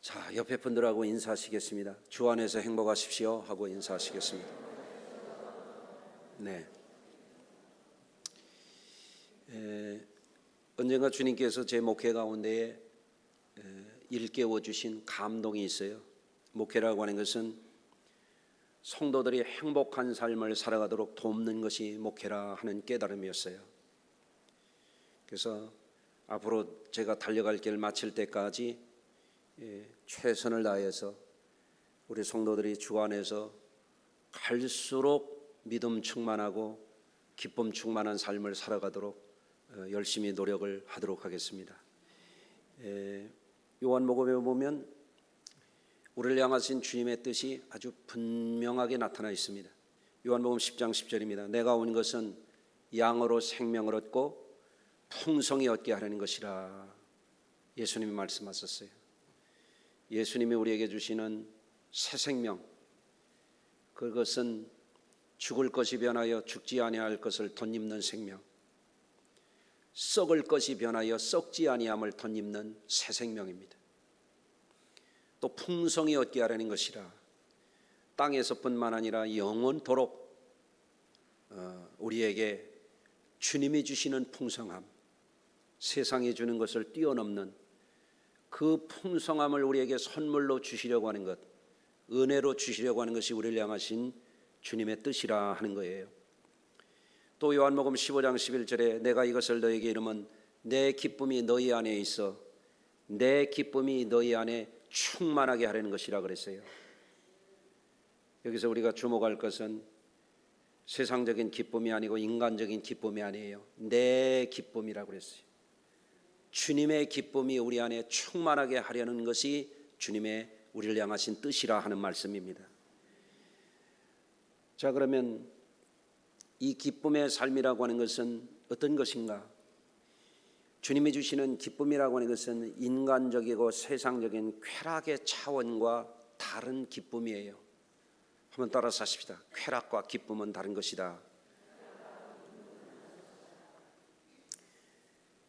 자, 옆에 분들하고 인사하시겠습니다. 주 안에서 행복하십시오 하고 인사하시겠습니다. 네. 언젠가 주님께서 제 목회 가운데에 일깨워 주신 감동이 있어요. 목회라고 하는 것은 성도들이 행복한 삶을 살아가도록 돕는 것이 목회라 하는 깨달음이었어요. 그래서 앞으로 제가 달려갈 길 마칠 때까지 최선을 다해서 우리 성도들이 주 안에서 갈수록 믿음 충만하고 기쁨 충만한 삶을 살아가도록 열심히 노력을 하도록 하겠습니다. 요한복음에 보면 우리를 향하신 주님의 뜻이 아주 분명하게 나타나 있습니다. 요한복음 10장 10절입니다. 내가 온 것은 양으로 생명을 얻고 풍성히 얻게 하려는 것이라. 예수님이 말씀하셨어요. 예수님이 우리에게 주시는 새 생명, 그것은 죽을 것이 변하여 죽지 아니할 것을 덧입는 생명, 썩을 것이 변하여 썩지 아니함을 덧입는 새 생명입니다. 또 풍성히 얻게 하려는 것이라. 땅에서뿐만 아니라 영원토록 우리에게 주님이 주시는 풍성함, 세상이 주는 것을 뛰어넘는 그 풍성함을 우리에게 선물로 주시려고 하는 것, 은혜로 주시려고 하는 것이 우리를 향하신 주님의 뜻이라 하는 거예요. 또 요한복음 15장 11절에 내가 이것을 너에게 이르면 내 기쁨이 너희 안에 있어 내 기쁨이 너희 안에 충만하게 하려는 것이라 그랬어요. 여기서 우리가 주목할 것은 세상적인 기쁨이 아니고 인간적인 기쁨이 아니에요. 내 기쁨이라고 그랬어요. 주님의 기쁨이 우리 안에 충만하게 하려는 것이 주님의 우리를 향하신 뜻이라 하는 말씀입니다. 자, 그러면 이 기쁨의 삶이라고 하는 것은 어떤 것인가? 주님이 주시는 기쁨이라고 하는 것은 인간적이고 세상적인 쾌락의 차원과 다른 기쁨이에요. 한번 따라서 하십시다. 쾌락과 기쁨은 다른 것이다.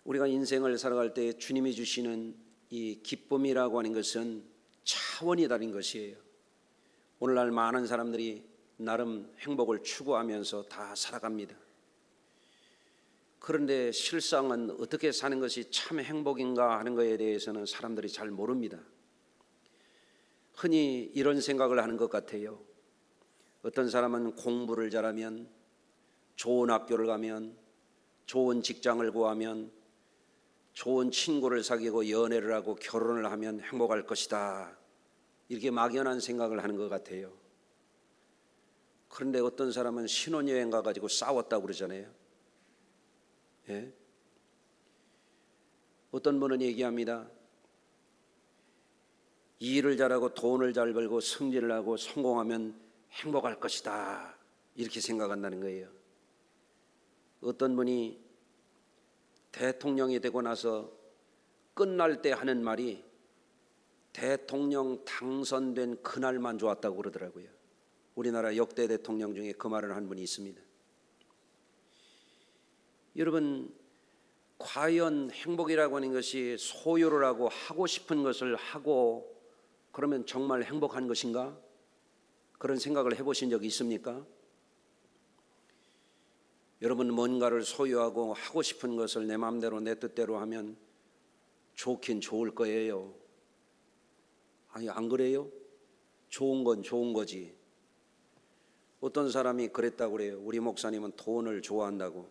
우리가 인생을 살아갈 때 주님이 주시는 이 기쁨이라고 하는 것은 차원이 다른 것이에요. 오늘날 많은 사람들이 나름 행복을 추구하면서 다 살아갑니다. 그런데 실상은 어떻게 사는 것이 참 행복인가 하는 것에 대해서는 사람들이 잘 모릅니다. 흔히 이런 생각을 하는 것 같아요. 어떤 사람은 공부를 잘하면, 좋은 학교를 가면, 좋은 직장을 구하면, 좋은 친구를 사귀고 연애를 하고 결혼을 하면 행복할 것이다. 이렇게 막연한 생각을 하는 것 같아요. 그런데 어떤 사람은 신혼여행 가가지고 싸웠다고 그러잖아요. 예? 어떤 분은 얘기합니다. 일을 잘하고 돈을 잘 벌고 승진을 하고 성공하면 행복할 것이다. 이렇게 생각한다는 거예요. 어떤 분이 대통령이 되고 나서 끝날 때 하는 말이 대통령 당선된 그날만 좋았다고 그러더라고요. 우리나라 역대 대통령 중에 그 말을 한 분이 있습니다. 여러분, 과연 행복이라고 하는 것이 소유를 하고 하고 싶은 것을 하고 그러면 정말 행복한 것인가? 그런 생각을 해보신 적이 있습니까? 여러분, 뭔가를 소유하고 하고 싶은 것을 내 마음대로 내 뜻대로 하면 좋긴 좋을 거예요. 아니, 안 그래요? 좋은 건 좋은 거지. 어떤 사람이 그랬다고 그래요. 우리 목사님은 돈을 좋아한다고.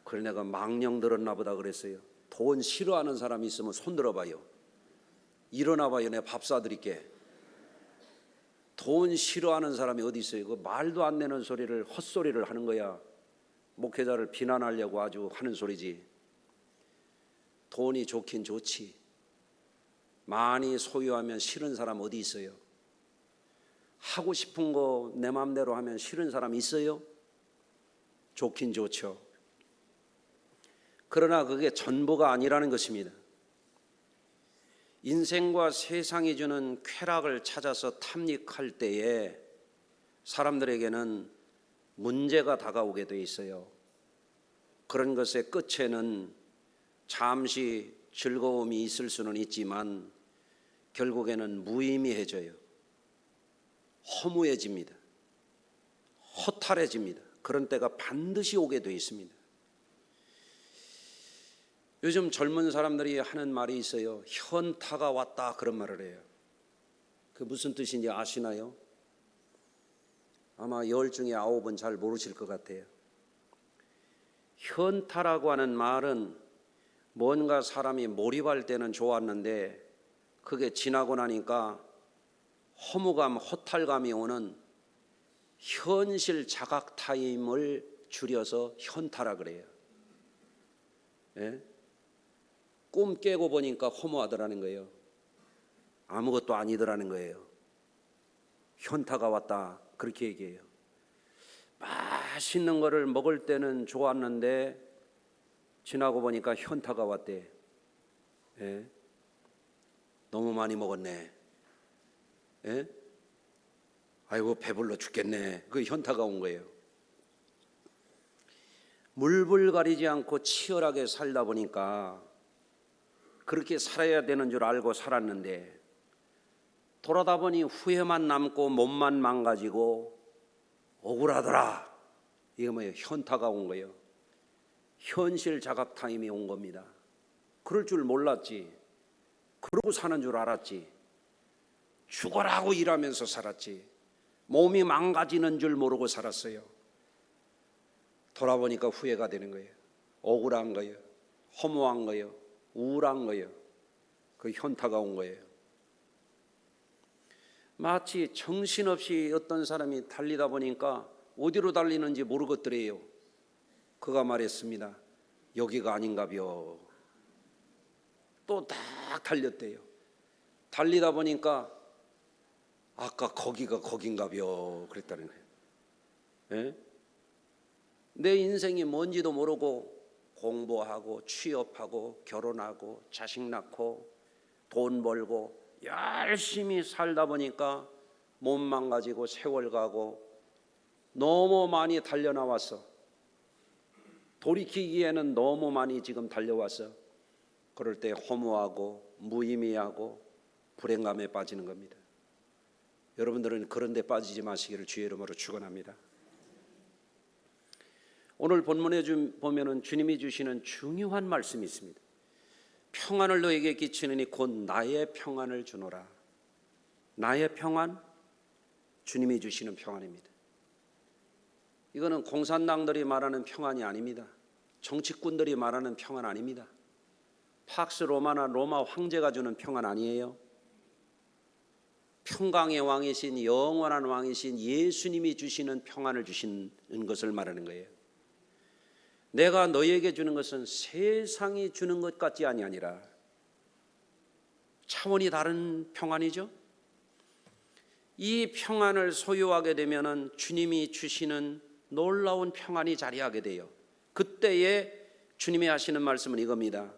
그래 내가 망령 들었나 보다 그랬어요. 돈 싫어하는 사람이 있으면 손 들어봐요. 일어나 봐요. 내가 밥 사드릴게. 돈 싫어하는 사람이 어디 있어요? 그 말도 안 되는 소리를, 헛소리를 하는 거야. 목회자를 비난하려고 아주 하는 소리지. 돈이 좋긴 좋지. 많이 소유하면 싫은 사람 어디 있어요? 하고 싶은 거 내 마음대로 하면 싫은 사람 있어요? 좋긴 좋죠. 그러나 그게 전부가 아니라는 것입니다. 인생과 세상이 주는 쾌락을 찾아서 탐닉할 때에 사람들에게는 문제가 다가오게 돼 있어요. 그런 것의 끝에는 잠시 즐거움이 있을 수는 있지만 결국에는 무의미해져요. 허무해집니다. 허탈해집니다. 그런 때가 반드시 오게 되어 있습니다. 요즘 젊은 사람들이 하는 말이 있어요. 현타가 왔다, 그런 말을 해요. 그 무슨 뜻인지 아시나요? 아마 10 중에 9은 잘 모르실 것 같아요. 현타라고 하는 말은 뭔가 사람이 몰입할 때는 좋았는데 그게 지나고 나니까 허무감, 허탈감이 오는 현실 자각 타임을 줄여서 현타라 그래요. 예? 꿈 깨고 보니까 허무하더라는 거예요. 아무것도 아니더라는 거예요. 현타가 왔다, 그렇게 얘기해요. 맛있는 거를 먹을 때는 좋았는데 지나고 보니까 현타가 왔대. 예? 너무 많이 먹었네. 예? 아이고 배불러 죽겠네. 그 현타가 온 거예요. 물불 가리지 않고 치열하게 살다 보니까 그렇게 살아야 되는 줄 알고 살았는데 돌아다 보니 후회만 남고 몸만 망가지고 억울하더라. 이게 뭐예요? 현타가 온 거예요. 현실 자각 타임이 온 겁니다. 그럴 줄 몰랐지. 그러고 사는 줄 알았지. 죽어라고 일하면서 살았지. 몸이 망가지는 줄 모르고 살았어요. 돌아보니까 후회가 되는 거예요. 억울한 거예요. 허무한 거예요. 우울한 거예요. 그 현타가 온 거예요. 마치 정신없이 어떤 사람이 달리다 보니까 어디로 달리는지 모르겠더래요. 그가 말했습니다. 여기가 아닌가벼. 또 딱 달렸대요. 달리다 보니까 아까 거기가 거긴가벼 그랬다는 거예요. 예? 내 인생이 뭔지도 모르고 공부하고 취업하고 결혼하고 자식 낳고 돈 벌고 열심히 살다 보니까 몸 망가지고 세월 가고 너무 많이 달려나왔어. 돌이키기에는 너무 많이 지금 달려왔어. 그럴 때 허무하고 무의미하고 불행감에 빠지는 겁니다. 여러분들은 그런 데 빠지지 마시기를 주의 이름으로 축원합니다. 오늘 본문에 보면은 주님이 주시는 중요한 말씀이 있습니다. 평안을 너에게 끼치느니 곧 나의 평안을 주노라. 나의 평안, 주님이 주시는 평안입니다. 이거는 공산당들이 말하는 평안이 아닙니다. 정치꾼들이 말하는 평안 아닙니다. 팍스 로마나 로마 황제가 주는 평안 아니에요. 평강의 왕이신 영원한 왕이신 예수님이 주시는 평안을 주시는 것을 말하는 거예요. 내가 너에게 주는 것은 세상이 주는 것 같지 아니하니라. 차원이 다른 평안이죠. 이 평안을 소유하게 되면은 주님이 주시는 놀라운 평안이 자리하게 돼요. 그때에 주님이 하시는 말씀은 이겁니다.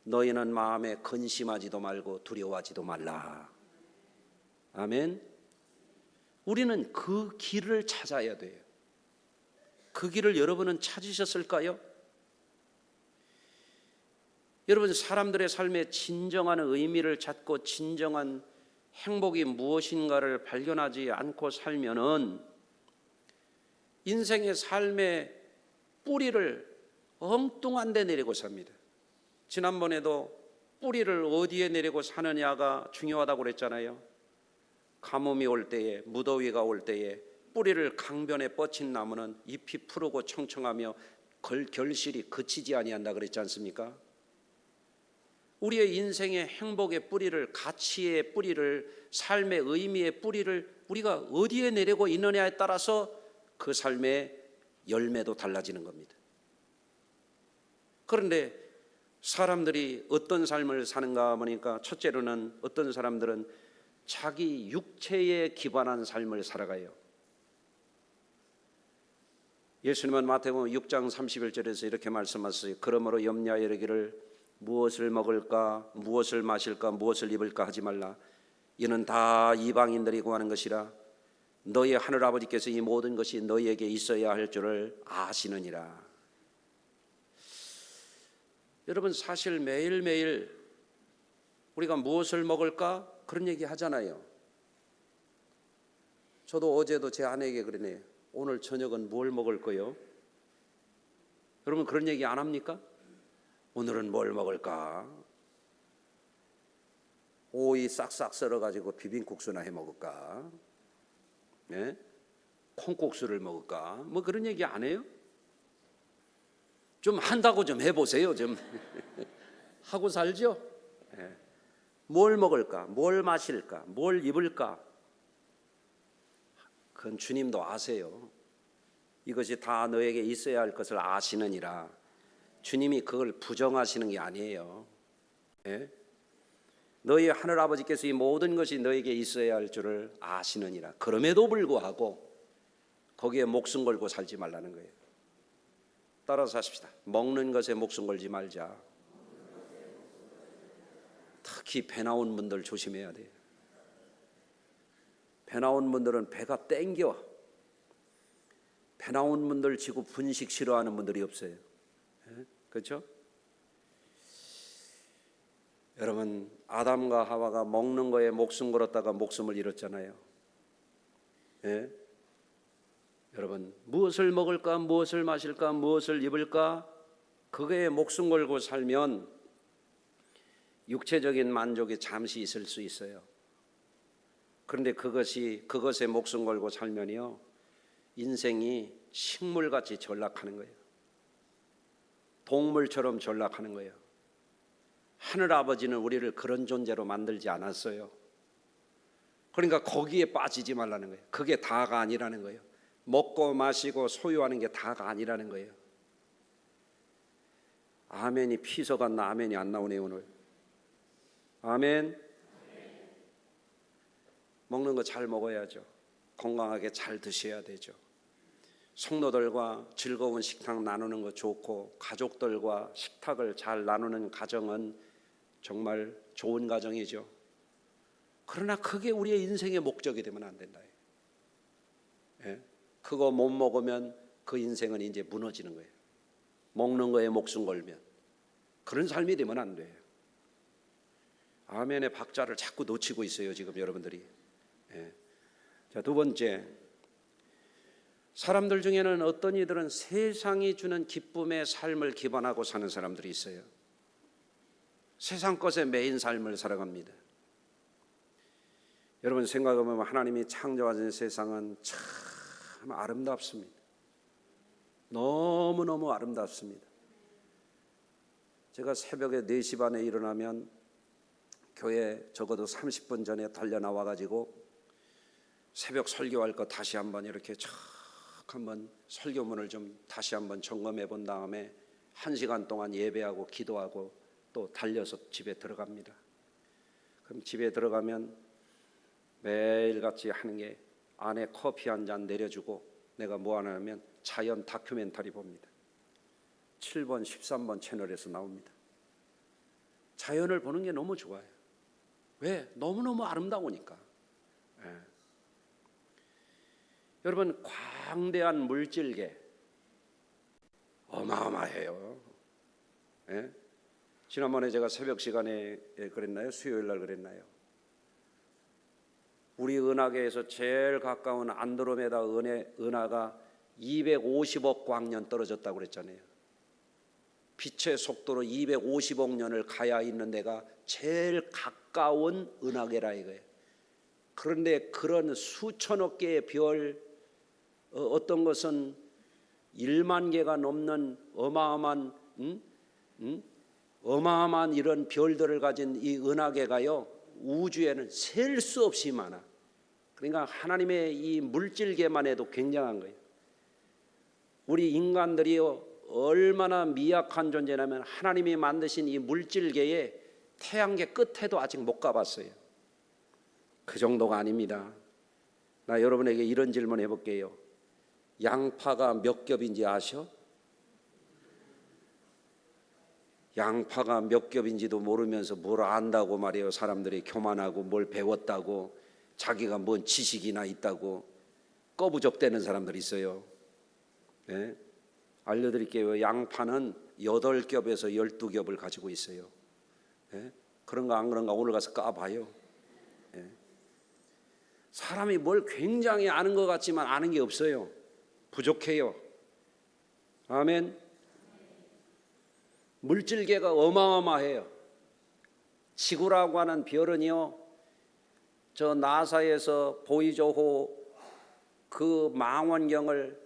너희는 마음에 근심하지도 말고 두려워하지도 말라. 아멘. 우리는 그 길을 찾아야 돼요. 그 길을 여러분은 찾으셨을까요? 여러분, 사람들의 삶의 진정한 의미를 찾고 진정한 행복이 무엇인가를 발견하지 않고 살면은 인생의 삶의 뿌리를 엉뚱한 데 내리고 삽니다. 지난번에도 뿌리를 어디에 내리고 사느냐가 중요하다고 그랬잖아요. 가뭄이 올 때에, 무더위가 올 때에 뿌리를 강변에 뻗친 나무는 잎이 푸르고 청청하며 결실이 그치지 아니한다 그랬지 않습니까? 우리의 인생의 행복의 뿌리를, 가치의 뿌리를, 삶의 의미의 뿌리를 우리가 어디에 내리고 있느냐에 따라서 그 삶의 열매도 달라지는 겁니다. 그런데 사람들이 어떤 삶을 사는가 보니까 첫째로는 어떤 사람들은 자기 육체에 기반한 삶을 살아가요. 예수님은 마태복음 6장 31절에서 이렇게 말씀하셨어요. 그러므로 염려하여 이르기를 무엇을 먹을까, 무엇을 마실까, 무엇을 입을까 하지 말라. 이는 다 이방인들이 구하는 것이라. 너희 하늘아버지께서 이 모든 것이 너희에게 있어야 할 줄을 아시느니라. 여러분, 사실 매일매일 우리가 무엇을 먹을까? 그런 얘기 하잖아요. 저도 어제도 제 아내에게 그러네요. 오늘 저녁은 뭘 먹을 거요? 여러분 그런 얘기 안 합니까? 오늘은 뭘 먹을까? 오이 싹싹 썰어가지고 비빔국수나 해 먹을까? 네? 콩국수를 먹을까? 뭐 그런 얘기 안 해요? 좀 한다고 좀 해보세요. 좀 하고 살죠? 네. 뭘 먹을까? 뭘 마실까? 뭘 입을까? 그건 주님도 아세요. 이것이 다 너에게 있어야 할 것을 아시느니라. 주님이 그걸 부정하시는 게 아니에요. 네? 너희 하늘아버지께서 이 모든 것이 너에게 있어야 할 줄을 아시느니라. 그럼에도 불구하고 거기에 목숨 걸고 살지 말라는 거예요. 따라서 하십시다. 먹는 것에 목숨 걸지 말자. 특히 배 나온 분들 조심해야 돼요. 배 나온 분들은 배가 땡겨. 배 나온 분들 치고 분식 싫어하는 분들이 없어요. 그렇죠? 여러분 아담과 하와가 먹는 거에 목숨 걸었다가 목숨을 잃었잖아요. 예? 여러분 무엇을 먹을까, 무엇을 마실까, 무엇을 입을까 그거에 목숨 걸고 살면 육체적인 만족이 잠시 있을 수 있어요. 그런데 그것에 목숨 걸고 살면요 인생이 식물같이 전락하는 거예요. 동물처럼 전락하는 거예요. 하늘 아버지는 우리를 그런 존재로 만들지 않았어요. 그러니까 거기에 빠지지 말라는 거예요. 그게 다가 아니라는 거예요. 먹고 마시고 소유하는 게 다가 아니라는 거예요. 아멘이 피서 갔나 아멘이 안 나오네요 오늘. 아멘. 먹는 거 잘 먹어야죠. 건강하게 잘 드셔야 되죠. 성도들과 즐거운 식탁 나누는 거 좋고 가족들과 식탁을 잘 나누는 가정은 정말 좋은 가정이죠. 그러나 그게 우리의 인생의 목적이 되면 안 된다. 예? 그거 못 먹으면 그 인생은 이제 무너지는 거예요. 먹는 거에 목숨 걸면 그런 삶이 되면 안 돼요. 아멘의 박자를 자꾸 놓치고 있어요 지금 여러분들이. 예. 자, 두 번째, 사람들 중에는 어떤 이들은 세상이 주는 기쁨의 삶을 기반하고 사는 사람들이 있어요. 세상 것에 매인 삶을 살아갑니다. 여러분 생각해보면 하나님이 창조하신 세상은 참 아름답습니다. 너무너무 아름답습니다. 제가 새벽에 4시 반에 일어나면 교회 적어도 30분 전에 달려 나와가지고 새벽 설교할 거 다시 한번 이렇게 한번 설교문을 좀 다시 한번 점검해 본 다음에 1시간 동안 예배하고 기도하고 또 달려서 집에 들어갑니다. 그럼 집에 들어가면 매일같이 하는 게 아내 커피 한 잔 내려주고 내가 뭐 하냐면 자연 다큐멘터리 봅니다. 7번, 13번 채널에서 나옵니다. 자연을 보는 게 너무 좋아요. 왜? 너무너무 아름다우니까. 예. 여러분 광대한 물질계 어마어마해요. 예? 지난번에 제가 새벽 시간에 그랬나요? 수요일 날 그랬나요? 우리 은하계에서 제일 가까운 안드로메다 은하가 250억 광년 떨어졌다고 그랬잖아요. 빛의 속도로 250억 년을 가야 있는 데가 제일 가까운 은하계라 이거예요. 그런데 그런 수천억 개의 별, 어떤 것은 1만 개가 넘는 어마어마한 이런 별들을 가진 이 은하계가요 우주에는 셀 수 없이 많아. 그러니까 하나님의 이 물질계만 해도 굉장한 거예요. 우리 인간들이요 얼마나 미약한 존재냐면 하나님이 만드신 이 물질계에 태양계 끝에도 아직 못 가봤어요. 그 정도가 아닙니다. 나 여러분에게 이런 질문 해볼게요. 양파가 몇 겹인지 아셔? 양파가 몇 겹인지도 모르면서 뭘 안다고 말이에요. 사람들이 교만하고 뭘 배웠다고 자기가 뭔 지식이나 있다고 꺼부적대는 사람들이 있어요. 네? 알려드릴게요. 양파는 8겹에서 12겹을 가지고 있어요. 네? 그런가 안 그런가 오늘 가서 까봐요. 예. 사람이 뭘 굉장히 아는 것 같지만 아는 게 없어요. 부족해요. 아멘. 물질계가 어마어마해요. 지구라고 하는 별은요, 저 나사에서 보이조호 그 망원경을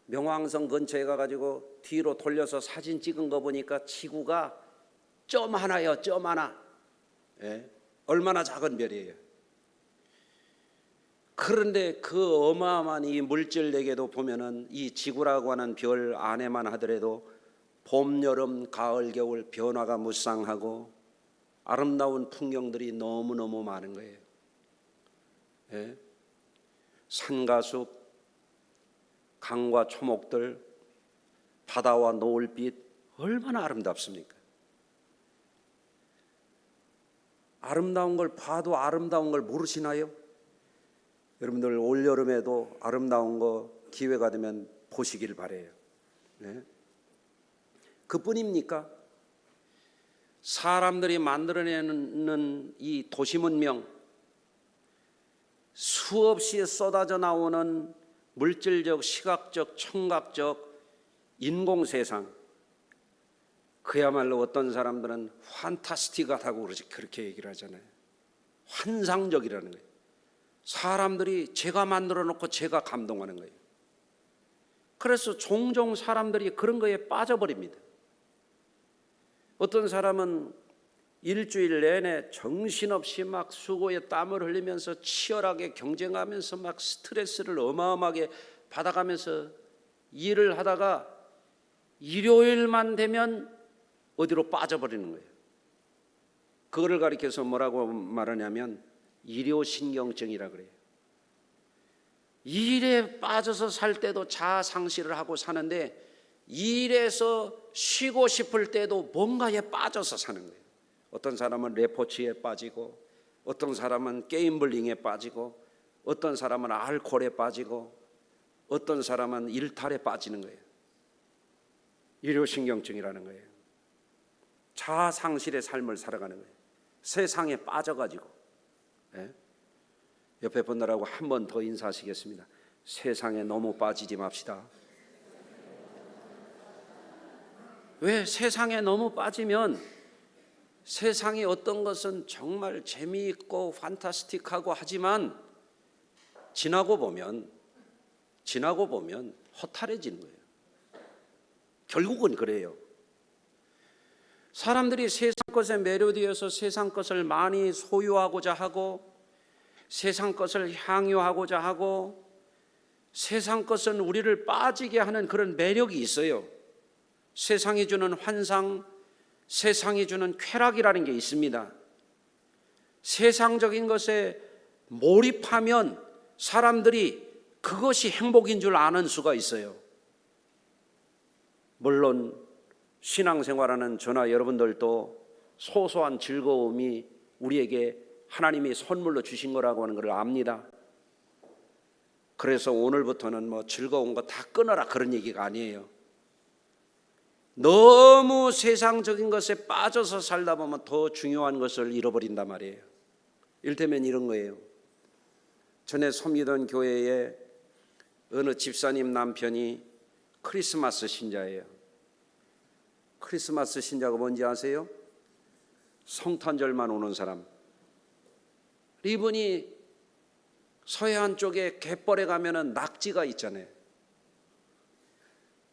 명왕성 근처에 가가지고 뒤로 돌려서 사진 찍은 거 보니까 지구가 점 하나요, 점 하나. 예? 얼마나 작은 별이에요. 그런데 그 어마어마한 이 물질에게도 보면은 이 지구라고 하는 별 안에만 하더라도 봄, 여름, 가을, 겨울 변화가 무쌍하고 아름다운 풍경들이 너무너무 많은 거예요. 예? 산과 숲, 강과 초목들, 바다와 노을빛 얼마나 아름답습니까? 아름다운 걸 봐도 아름다운 걸 모르시나요? 여러분들 올여름에도 아름다운 거 기회가 되면 보시길 바라요. 네? 그뿐입니까? 사람들이 만들어내는 이 도시 문명, 수없이 쏟아져 나오는 물질적, 시각적, 청각적 인공 세상, 그야말로 어떤 사람들은 판타스틱하다고 그렇게 얘기를 하잖아요. 환상적이라는 거예요. 사람들이 제가 만들어 놓고 제가 감동하는 거예요. 그래서 종종 사람들이 그런 거에 빠져버립니다. 어떤 사람은 일주일 내내 정신없이 막 수고에 땀을 흘리면서 치열하게 경쟁하면서 막 스트레스를 어마어마하게 받아가면서 일을 하다가 일요일만 되면 어디로 빠져버리는 거예요. 그거를 가리켜서 뭐라고 말하냐면 일요신경증이라 그래요. 일에 빠져서 살 때도 자아 상실을 하고 사는데 일에서 쉬고 싶을 때도 뭔가에 빠져서 사는 거예요. 어떤 사람은 레포츠에 빠지고, 어떤 사람은 게임블링에 빠지고, 어떤 사람은 알코올에 빠지고, 어떤 사람은 일탈에 빠지는 거예요. 일요신경증이라는 거예요. 자아 상실의 삶을 살아가는 거예요. 세상에 빠져가지고. 예? 옆에 분들하고 한 번 더 인사하시겠습니다. 세상에 너무 빠지지 맙시다. 왜? 세상에 너무 빠지면 세상의 어떤 것은 정말 재미있고 판타스틱하고 하지만 지나고 보면 허탈해지는 거예요. 결국은 그래요. 사람들이 세상 것에 매료되어서 세상 것을 많이 소유하고자 하고, 세상 것을 향유하고자 하고, 세상 것은 우리를 빠지게 하는 그런 매력이 있어요. 세상이 주는 환상, 세상이 주는 쾌락이라는 게 있습니다. 세상적인 것에 몰입하면 사람들이 그것이 행복인 줄 아는 수가 있어요. 물론 신앙생활하는 저나 여러분들도 소소한 즐거움이 우리에게 하나님이 선물로 주신 거라고 하는 걸 압니다. 그래서 오늘부터는 뭐 즐거운 거 다 끊어라 그런 얘기가 아니에요. 너무 세상적인 것에 빠져서 살다 보면 더 중요한 것을 잃어버린단 말이에요. 이를테면 이런 거예요. 전에 섬기던 교회에 어느 집사님 남편이 크리스마스 신자예요. 크리스마스 신자가 뭔지 아세요? 성탄절만 오는 사람. 이분이 서해안 쪽에 갯벌에 가면은 낙지가 있잖아요.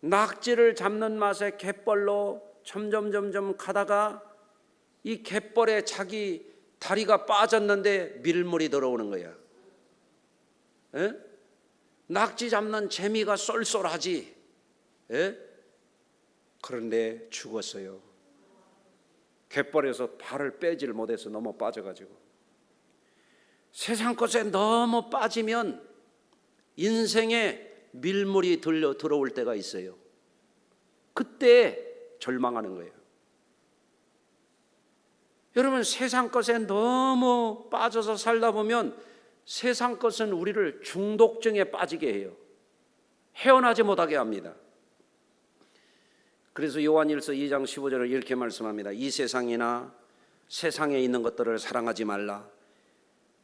낙지를 잡는 맛에 갯벌로 점점 가다가 이 갯벌에 자기 다리가 빠졌는데 밀물이 들어오는 거야. 에? 낙지 잡는 재미가 쏠쏠하지. 에? 그런데 죽었어요. 갯벌에서 발을 빼지를 못해서 너무 빠져가지고. 세상 것에 너무 빠지면 인생에 밀물이 들어올 때가 있어요. 그때 절망하는 거예요. 여러분, 세상 것에 너무 빠져서 살다 보면 세상 것은 우리를 중독증에 빠지게 해요. 헤어나지 못하게 합니다. 그래서 요한일서 2장 15절을 이렇게 말씀합니다. 이 세상이나 세상에 있는 것들을 사랑하지 말라.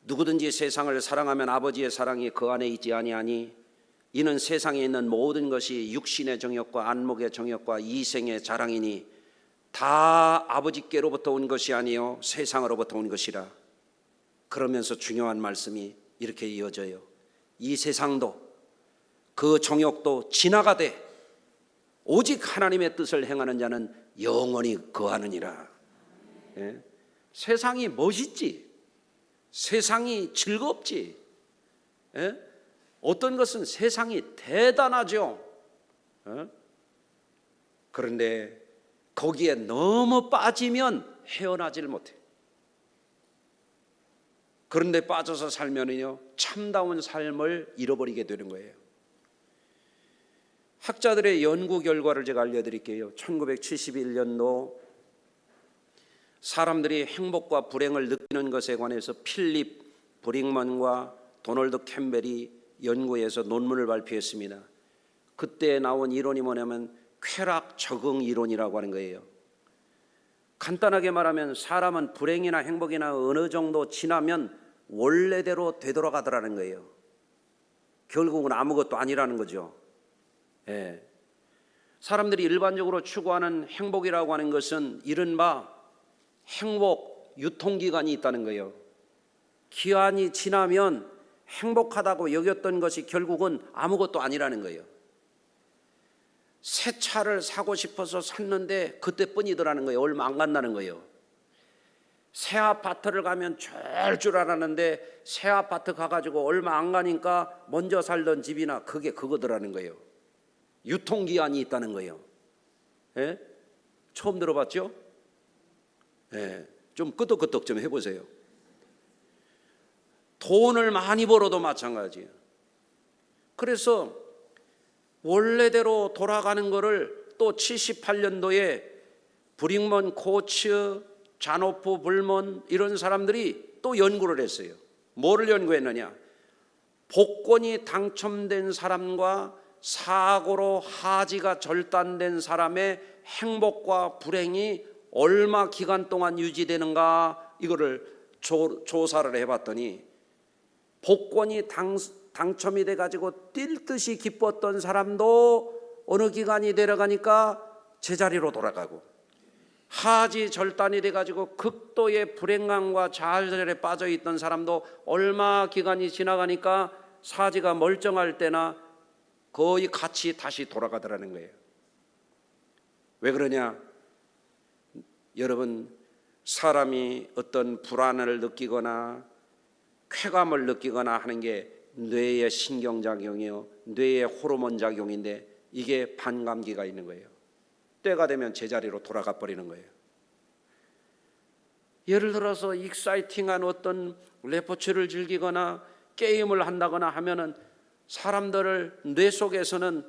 누구든지 세상을 사랑하면 아버지의 사랑이 그 안에 있지 아니하니 이는 세상에 있는 모든 것이 육신의 정욕과 안목의 정욕과 이생의 자랑이니 다 아버지께로부터 온 것이 아니요 세상으로부터 온 것이라. 그러면서 중요한 말씀이 이렇게 이어져요. 이 세상도 그 정욕도 지나가되 오직 하나님의 뜻을 행하는 자는 영원히 거하느니라. 예? 세상이 멋있지, 세상이 즐겁지, 예? 어떤 것은 세상이 대단하죠. 예? 그런데 거기에 너무 빠지면 헤어나질 못해. 그런데 빠져서 살면은요 참다운 삶을 잃어버리게 되는 거예요. 학자들의 연구 결과를 제가 알려드릴게요. 1971년도 사람들이 행복과 불행을 느끼는 것에 관해서 필립 브링먼과 도널드 캠벨이 연구해서 논문을 발표했습니다. 그때 나온 이론이 뭐냐면 쾌락 적응 이론이라고 하는 거예요. 간단하게 말하면 사람은 불행이나 행복이나 어느 정도 지나면 원래대로 되돌아가더라는 거예요. 결국은 아무것도 아니라는 거죠. 예. 사람들이 일반적으로 추구하는 행복이라고 하는 것은 이른바 행복 유통기간이 있다는 거예요. 기한이 지나면 행복하다고 여겼던 것이 결국은 아무것도 아니라는 거예요. 새 차를 사고 싶어서 샀는데 그때뿐이더라는 거예요. 얼마 안 간다는 거예요. 새 아파트를 가면 좋을 줄 알았는데 새 아파트 가가지고 얼마 안 가니까 먼저 살던 집이나 그게 그거더라는 거예요. 유통기한이 있다는 거예요. 예? 처음 들어봤죠? 예, 좀 끄덕끄덕 좀 해보세요. 돈을 많이 벌어도 마찬가지예요. 그래서 원래대로 돌아가는 거를 또 78년도에 브링먼 코츠, 잔호프 불먼 이런 사람들이 또 연구를 했어요. 뭐를 연구했느냐? 복권이 당첨된 사람과 사고로 하지가 절단된 사람의 행복과 불행이 얼마 기간 동안 유지되는가 이거를 조사를 해봤더니 복권이 당첨이 돼가지고 뛸 듯이 기뻤던 사람도 어느 기간이 내려가니까 제자리로 돌아가고, 하지 절단이 돼가지고 극도의 불행감과 좌절에 빠져있던 사람도 얼마 기간이 지나가니까 사지가 멀쩡할 때나 거의 같이 다시 돌아가더라는 거예요. 왜 그러냐? 여러분, 사람이 어떤 불안을 느끼거나 쾌감을 느끼거나 하는 게 뇌의 신경작용이요, 뇌의 호르몬 작용인데 이게 반감기가 있는 거예요. 때가 되면 제자리로 돌아가 버리는 거예요. 예를 들어서 익사이팅한 어떤 레포츠를 즐기거나 게임을 한다거나 하면은 사람들을 뇌 속에서는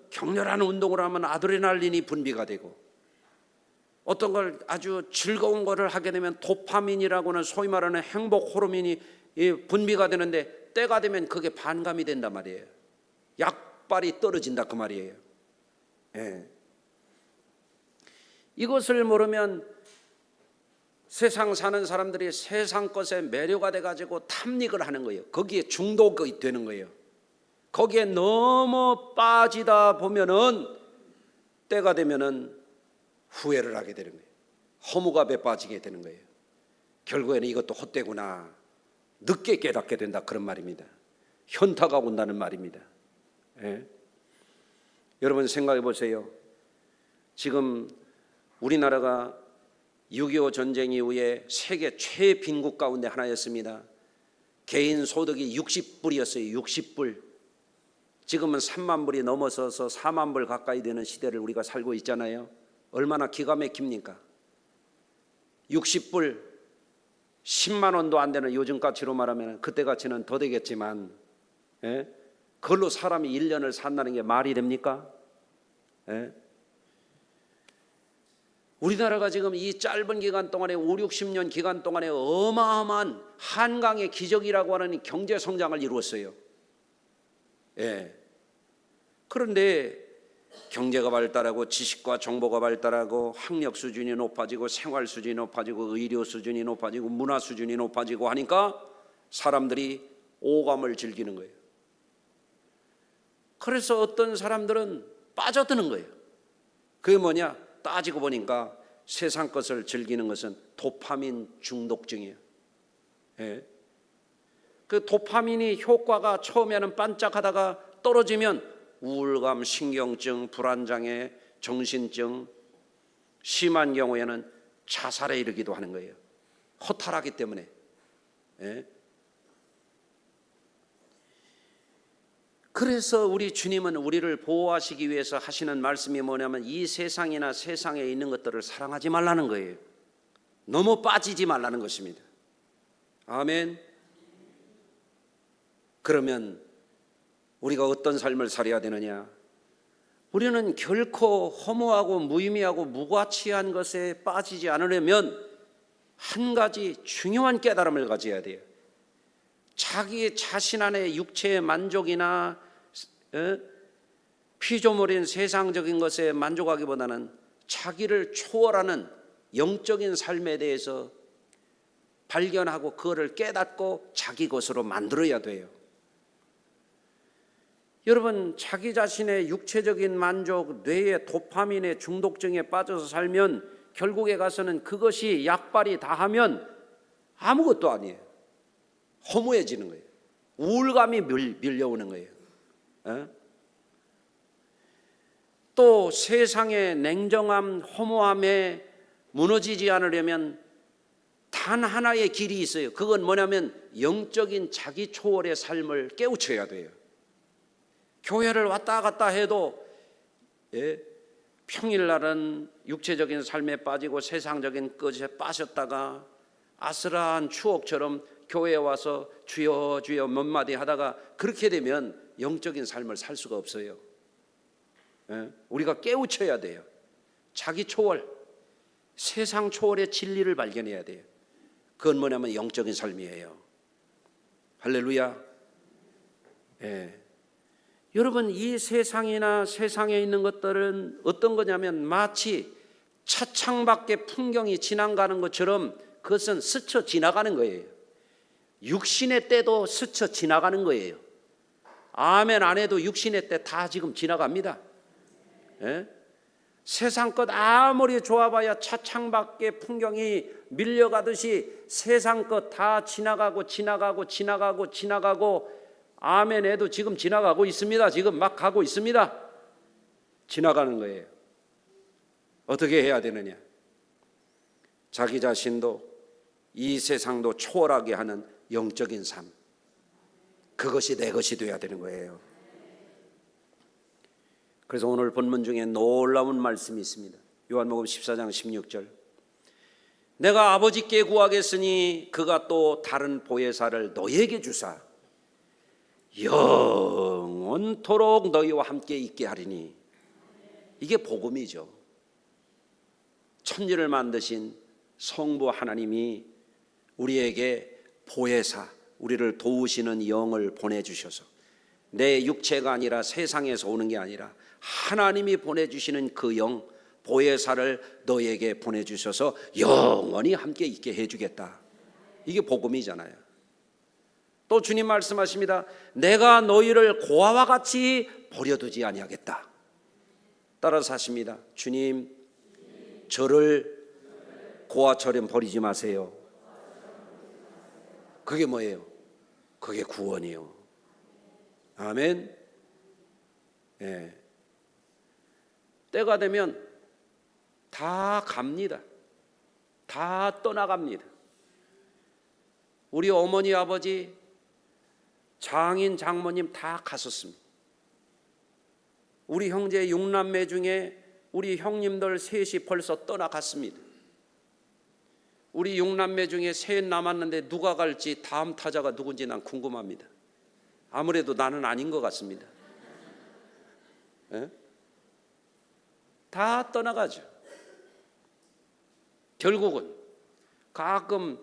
격렬한 운동을 하면 아드레날린이 분비가 되고, 어떤 걸 아주 즐거운 거를 하게 되면 도파민이라고는 소위 말하는 행복 호르몬이 분비가 되는데 때가 되면 그게 반감이 된단 말이에요. 약발이 떨어진다 그 말이에요. 예. 이것을 모르면 세상 사는 사람들이 세상 것에 매료가 돼가지고 탐닉을 하는 거예요. 거기에 중독이 되는 거예요. 거기에 너무 빠지다 보면은 때가 되면은 후회를 하게 되는 거예요. 허무감에 빠지게 되는 거예요. 결국에는 이것도 헛되구나, 늦게 깨닫게 된다, 그런 말입니다. 현타가 온다는 말입니다. 예? 여러분 생각해 보세요. 지금 우리나라가 6.25 전쟁 이후에 세계 최빈국 가운데 하나였습니다. 개인 소득이 60불이었어요. 60불. 지금은 3만 불이 넘어서서 4만 불 가까이 되는 시대를 우리가 살고 있잖아요. 얼마나 기가 막힙니까? 60불, 10만 원도 안 되는 요즘 가치로 말하면, 그때 가치는 더 되겠지만, 예? 그걸로 사람이 1년을 산다는 게 말이 됩니까? 예? 우리나라가 지금 이 짧은 기간 동안에 5, 60년 기간 동안에 어마어마한 한강의 기적이라고 하는 경제 성장을 이루었어요. 예. 그런데 경제가 발달하고 지식과 정보가 발달하고 학력 수준이 높아지고 생활 수준이 높아지고 의료 수준이 높아지고 문화 수준이 높아지고 하니까 사람들이 오감을 즐기는 거예요. 그래서 어떤 사람들은 빠져드는 거예요. 그게 뭐냐? 따지고 보니까 세상 것을 즐기는 것은 도파민 중독증이에요. 예. 그 도파민이 효과가 처음에는 반짝하다가 떨어지면 우울감, 신경증, 불안장애, 정신증, 심한 경우에는 자살에 이르기도 하는 거예요. 허탈하기 때문에. 예. 그래서 우리 주님은 우리를 보호하시기 위해서 하시는 말씀이 뭐냐면 이 세상이나 세상에 있는 것들을 사랑하지 말라는 거예요. 너무 빠지지 말라는 것입니다. 아멘. 그러면 우리가 어떤 삶을 살아야 되느냐? 우리는 결코 허무하고 무의미하고 무가치한 것에 빠지지 않으려면 한 가지 중요한 깨달음을 가져야 돼요. 자기 자신 안에 육체의 만족이나 피조물인 세상적인 것에 만족하기보다는 자기를 초월하는 영적인 삶에 대해서 발견하고 그거를 깨닫고 자기 것으로 만들어야 돼요. 여러분, 자기 자신의 육체적인 만족, 뇌의 도파민의 중독증에 빠져서 살면 결국에 가서는 그것이 약발이 다하면 아무것도 아니에요. 허무해지는 거예요. 우울감이 밀려오는 거예요. 또 세상의 냉정함, 허무함에 무너지지 않으려면 단 하나의 길이 있어요. 그건 뭐냐면 영적인 자기 초월의 삶을 깨우쳐야 돼요. 교회를 왔다 갔다 해도 평일날은 육체적인 삶에 빠지고 세상적인 것에 빠졌다가 아슬한 추억처럼 교회에 와서 주여 주여 몇 마디 하다가 그렇게 되면 영적인 삶을 살 수가 없어요. 우리가 깨우쳐야 돼요. 자기 초월, 세상 초월의 진리를 발견해야 돼요. 그건 뭐냐면 영적인 삶이에요. 할렐루야. 여러분, 이 세상이나 세상에 있는 것들은 어떤 거냐면 마치 차창밖에 풍경이 지나가는 것처럼 그것은 스쳐 지나가는 거예요. 육신의 때도 스쳐 지나가는 거예요. 아멘 안 해도 육신의 때 다 지금 지나갑니다. 세상 것 아무리 좋아봐야 차창밖에 풍경이 밀려가듯이 세상 것 다 지나가고 아멘 해도 지금 지나가고 있습니다. 지금 막 가고 있습니다. 지나가는 거예요. 어떻게 해야 되느냐? 자기 자신도 이 세상도 초월하게 하는 영적인 삶, 그것이 내 것이 되어야 되는 거예요. 그래서 오늘 본문 중에 놀라운 말씀이 있습니다. 요한복음 14장 16절. 내가 아버지께 구하겠으니 그가 또 다른 보혜사를 너희에게 주사 영원토록 너희와 함께 있게 하리니. 이게 복음이죠. 천지를 만드신 성부 하나님이 우리에게 보혜사, 우리를 도우시는 영을 보내주셔서 내 육체가 아니라 세상에서 오는 게 아니라 하나님이 보내주시는 그 영, 보혜사를 너희에게 보내주셔서 영원히 함께 있게 해주겠다. 이게 복음이잖아요. 또 주님 말씀하십니다. 내가 너희를 고아와 같이 버려두지 아니하겠다. 따라서 하십니다. 주님, 저를 고아처럼 버리지 마세요. 그게 뭐예요? 그게 구원이요. 아멘. 때가 되면 다 갑니다. 다 떠나갑니다. 우리 어머니, 아버지, 장인, 장모님 다 갔었습니다. 우리 형제 6남매 중에 우리 형님들 셋이 벌써 떠나갔습니다. 우리 6남매 중에 셋 남았는데 누가 갈지 다음 타자가 누군지 난 궁금합니다. 아무래도 나는 아닌 것 같습니다. 다 떠나가죠. 결국은 가끔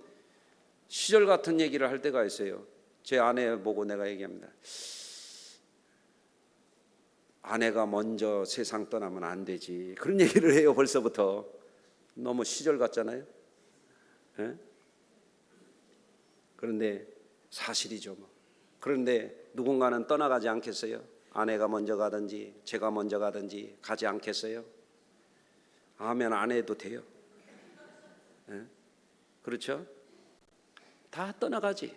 시절 같은 얘기를 할 때가 있어요. 제 아내 보고 내가 얘기합니다. 아내가 먼저 세상 떠나면 안 되지. 그런 얘기를 해요. 벌써부터. 너무 시절 같잖아요. 예? 그런데 사실이죠. 뭐. 그런데 누군가는 떠나가지 않겠어요? 아내가 먼저 가든지 제가 먼저 가든지 가지 않겠어요? 하면 안 해도 돼요. 예? 그렇죠? 다 떠나가지.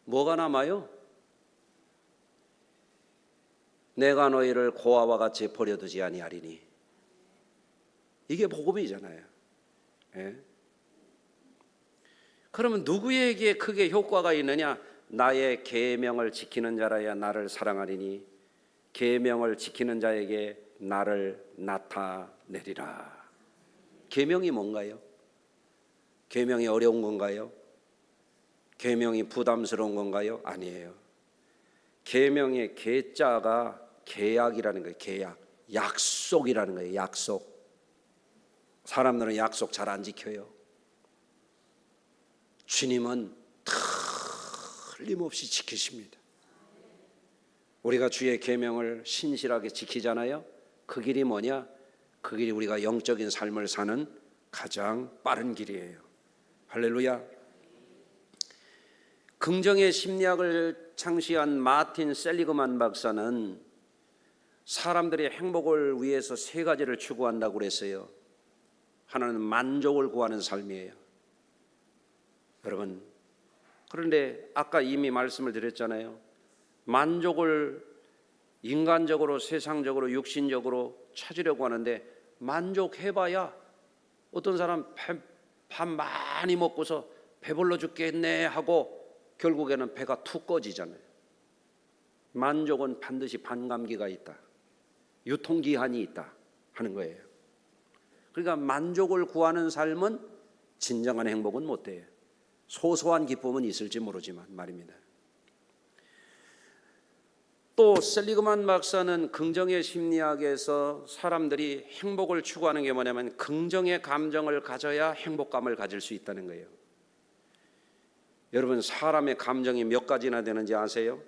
뭐가 남아요? 내가 너희를 고아와 같이 버려두지 아니하리니. 이게 복음이잖아요. 예? 그러면 누구에게 크게 효과가 있느냐? 나의 계명을 지키는 자라야 나를 사랑하리니 계명을 지키는 자에게 나를 나타내리라. 계명이 뭔가요? 계명이 어려운 건가요? 계명이 부담스러운 건가요? 아니에요. 계명의 계자가 계약이라는 거예요. 계약, 약속이라는 거예요. 약속. 사람들은 약속 잘 안 지켜요. 주님은 틀림없이 지키십니다. 우리가 주의 계명을 신실하게 지키잖아요. 그 길이 뭐냐? 그 길이 우리가 영적인 삶을 사는 가장 빠른 길이에요. 할렐루야. 긍정의 심리학을 창시한 마틴 셀리그만 박사는 사람들의 행복을 위해서 세 가지를 추구한다고 그랬어요. 하나는 만족을 구하는 삶이에요. 여러분, 그런데 아까 이미 말씀을 드렸잖아요. 만족을 인간적으로, 세상적으로, 육신적으로 찾으려고 하는데 만족해봐야 어떤 사람 밥 많이 먹고서 배불러 죽겠네 하고 결국에는 배가 툭 꺼지잖아요. 만족은 반드시 반감기가 있다. 유통기한이 있다 하는 거예요. 그러니까 만족을 구하는 삶은 진정한 행복은 못 돼요. 소소한 기쁨은 있을지 모르지만 말입니다. 또 셀리그만 박사는 긍정의 심리학에서 사람들이 행복을 추구하는 게 뭐냐면 긍정의 감정을 가져야 행복감을 가질 수 있다는 거예요. 여러분, 사람의 감정이 몇 가지나 되는지 아세요?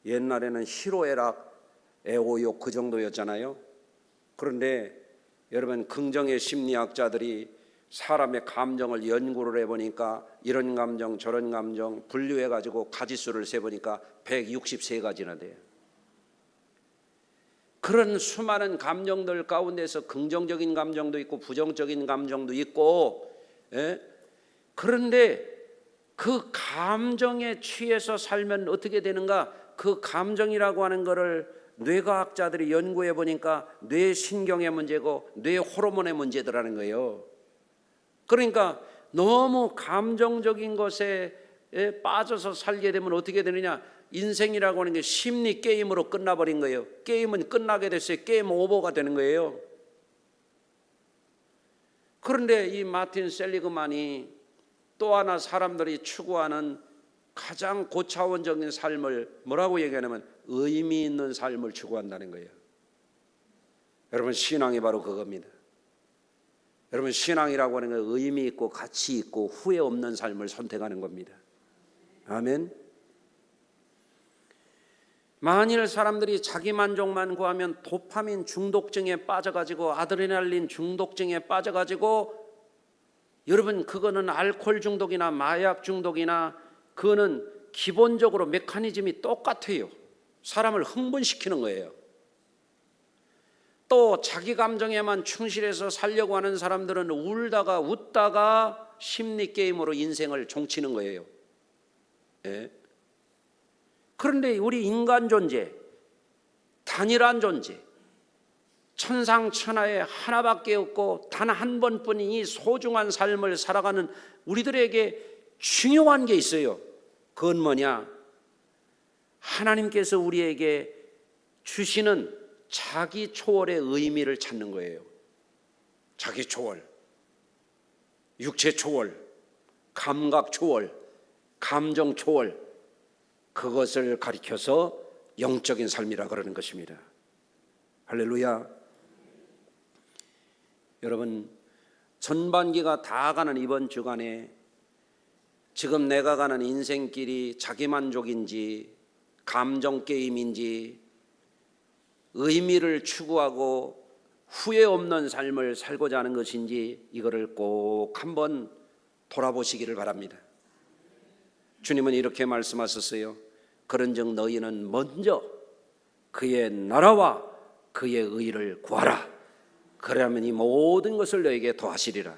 옛날에는 희로애락, 애호욕 그 정도였잖아요. 그런데 여러분, 긍정의 심리학자들이 사람의 감정을 연구를 해보니까 이런 감정 저런 감정 분류해가지고 가지수를 세보니까 163가지나 돼요. 그런 수많은 감정들 가운데서 긍정적인 감정도 있고 부정적인 감정도 있고, 그런데 그 감정에 취해서 살면 어떻게 되는가? 그 감정이라고 하는 거를 뇌과학자들이 연구해 보니까 뇌신경의 문제고 뇌 호르몬의 문제더라는 거예요. 그러니까 너무 감정적인 것에 빠져서 살게 되면 어떻게 되느냐? 인생이라고 하는 게 심리 게임으로 끝나버린 거예요. 게임은 끝나게 됐어요. 게임 오버가 되는 거예요. 그런데 이 마틴 셀리그만이 또 하나 사람들이 추구하는 가장 고차원적인 삶을 뭐라고 얘기하냐면 의미 있는 삶을 추구한다는 거예요. 여러분, 신앙이 바로 그겁니다. 여러분, 신앙이라고 하는 건 의미 있고 가치 있고 후회 없는 삶을 선택하는 겁니다. 아멘. 만일 사람들이 자기 만족만 구하면 도파민 중독증에 빠져가지고 아드레날린 중독증에 빠져가지고 여러분, 그거는 알코올 중독이나 마약 중독이나 그거는 기본적으로 메커니즘이 똑같아요. 사람을 흥분시키는 거예요. 또 자기 감정에만 충실해서 살려고 하는 사람들은 울다가 웃다가 심리 게임으로 인생을 종치는 거예요. 그런데 우리 인간 존재, 단일한 존재, 천상천하에 하나밖에 없고 단 한 번뿐인 이 소중한 삶을 살아가는 우리들에게 중요한 게 있어요. 그건 뭐냐? 하나님께서 우리에게 주시는 자기 초월의 의미를 찾는 거예요. 자기 초월, 육체 초월, 감각 초월, 감정 초월, 그것을 가리켜서 영적인 삶이라 그러는 것입니다. 할렐루야. 여러분, 전반기가 다 가는 이번 주간에 지금 내가 가는 인생길이 자기만족인지 감정 게임인지 의미를 추구하고 후회 없는 삶을 살고자 하는 것인지 이거를 꼭 한번 돌아보시기를 바랍니다. 주님은 이렇게 말씀하셨어요. 그런즉 너희는 먼저 그의 나라와 그의 의를 구하라. 그러면 이 모든 것을 너에게 더하시리라.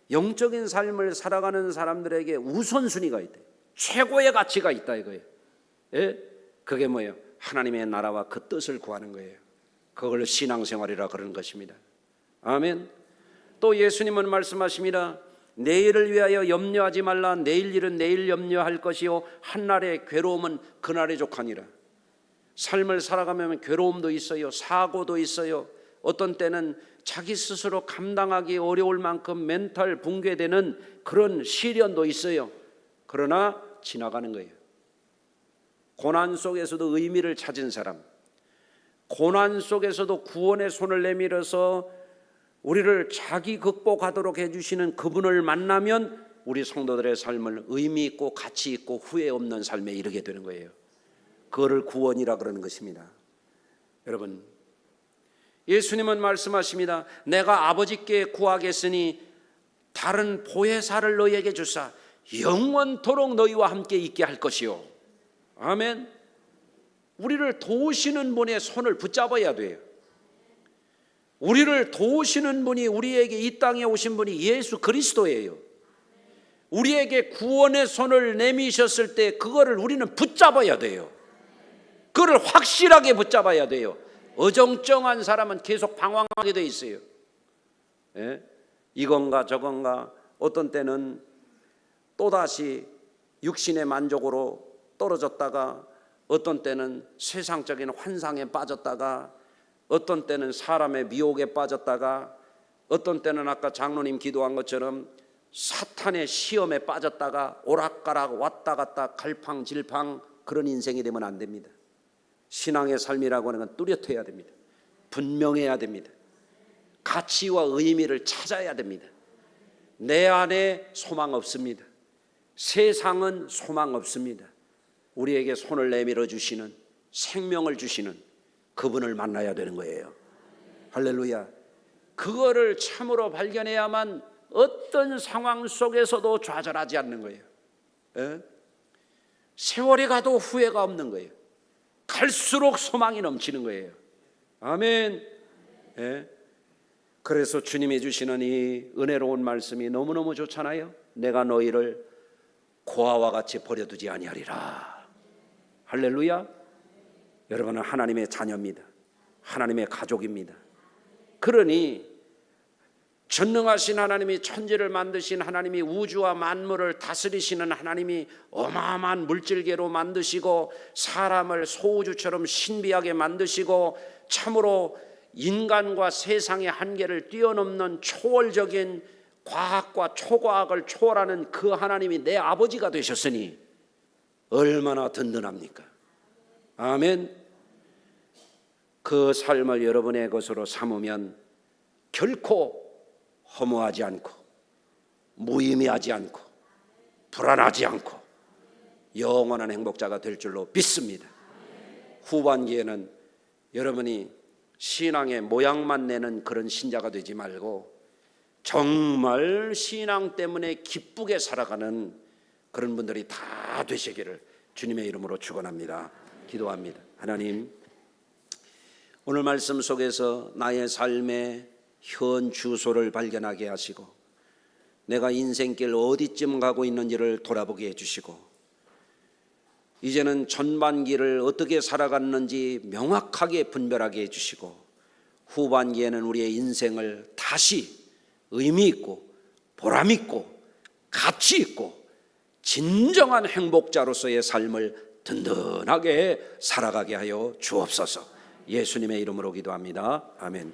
영적인 삶을 살아가는 사람들에게 우선순위가 있다. 최고의 가치가 있다 이거예요. 예? 그게 뭐예요? 하나님의 나라와 그 뜻을 구하는 거예요. 그걸 신앙생활이라 그러는 것입니다. 아멘. 또 예수님은 말씀하십니다. 내일을 위하여 염려하지 말라. 내일 일은 내일 염려할 것이요 한날의 괴로움은 그날의 족하니라. 삶을 살아가면 괴로움도 있어요. 사고도 있어요. 어떤 때는 자기 스스로 감당하기 어려울 만큼 멘탈 붕괴되는 그런 시련도 있어요. 그러나 지나가는 거예요. 고난 속에서도 의미를 찾은 사람, 고난 속에서도 구원의 손을 내밀어서 우리를 자기 극복하도록 해주시는 그분을 만나면 우리 성도들의 삶을 의미 있고 가치 있고 후회 없는 삶에 이르게 되는 거예요. 그거를 구원이라 그러는 것입니다. 여러분, 예수님은 말씀하십니다. 내가 아버지께 구하겠으니 다른 보혜사를 너희에게 주사 영원토록 너희와 함께 있게 할 것이요. 아멘. 우리를 도우시는 분의 손을 붙잡아야 돼요. 우리를 도우시는 분이, 우리에게 이 땅에 오신 분이 예수 그리스도예요. 우리에게 구원의 손을 내미셨을 때 그거를 우리는 붙잡아야 돼요. 그걸 확실하게 붙잡아야 돼요. 어정쩡한 사람은 계속 방황하게 돼 있어요. 예? 이건가 저건가. 어떤 때는 또다시 육신의 만족으로 떨어졌다가, 어떤 때는 세상적인 환상에 빠졌다가, 어떤 때는 사람의 미혹에 빠졌다가, 어떤 때는 아까 장로님 기도한 것처럼 사탄의 시험에 빠졌다가 오락가락 왔다 갔다 갈팡질팡, 그런 인생이 되면 안 됩니다. 신앙의 삶이라고 하는 건 뚜렷해야 됩니다. 분명해야 됩니다. 가치와 의미를 찾아야 됩니다. 내 안에 소망 없습니다. 세상은 소망 없습니다. 우리에게 손을 내밀어 주시는, 생명을 주시는 그분을 만나야 되는 거예요. 할렐루야. 그거를 참으로 발견해야만 어떤 상황 속에서도 좌절하지 않는 거예요. 예? 세월이 가도 후회가 없는 거예요. 갈수록 소망이 넘치는 거예요. 아멘. 예? 그래서 주님이 주시는 이 은혜로운 말씀이 너무너무 좋잖아요. 내가 너희를 고아와 같이 버려두지 아니하리라. 할렐루야. 여러분은 하나님의 자녀입니다. 하나님의 가족입니다. 그러니 전능하신 하나님이, 천지를 만드신 하나님이, 우주와 만물을 다스리시는 하나님이 어마어마한 물질계로 만드시고 사람을 소우주처럼 신비하게 만드시고 참으로 인간과 세상의 한계를 뛰어넘는 초월적인 과학과 초과학을 초월하는 그 하나님이 내 아버지가 되셨으니 얼마나 든든합니까? 아멘. 그 삶을 여러분의 것으로 삼으면 결코 허무하지 않고 무의미하지 않고 불안하지 않고 영원한 행복자가 될 줄로 믿습니다. 후반기에는 여러분이 신앙의 모양만 내는 그런 신자가 되지 말고 정말 신앙 때문에 기쁘게 살아가는 그런 분들이 다 되시기를 주님의 이름으로 축원합니다. 기도합니다. 하나님, 오늘 말씀 속에서 나의 삶의 현 주소를 발견하게 하시고 내가 인생길 어디쯤 가고 있는지를 돌아보게 해주시고 이제는 전반기를 어떻게 살아갔는지 명확하게 분별하게 해주시고 후반기에는 우리의 인생을 다시 의미 있고 보람 있고 가치 있고 진정한 행복자로서의 삶을 든든하게 살아가게 하여 주옵소서. 예수님의 이름으로 기도합니다. 아멘.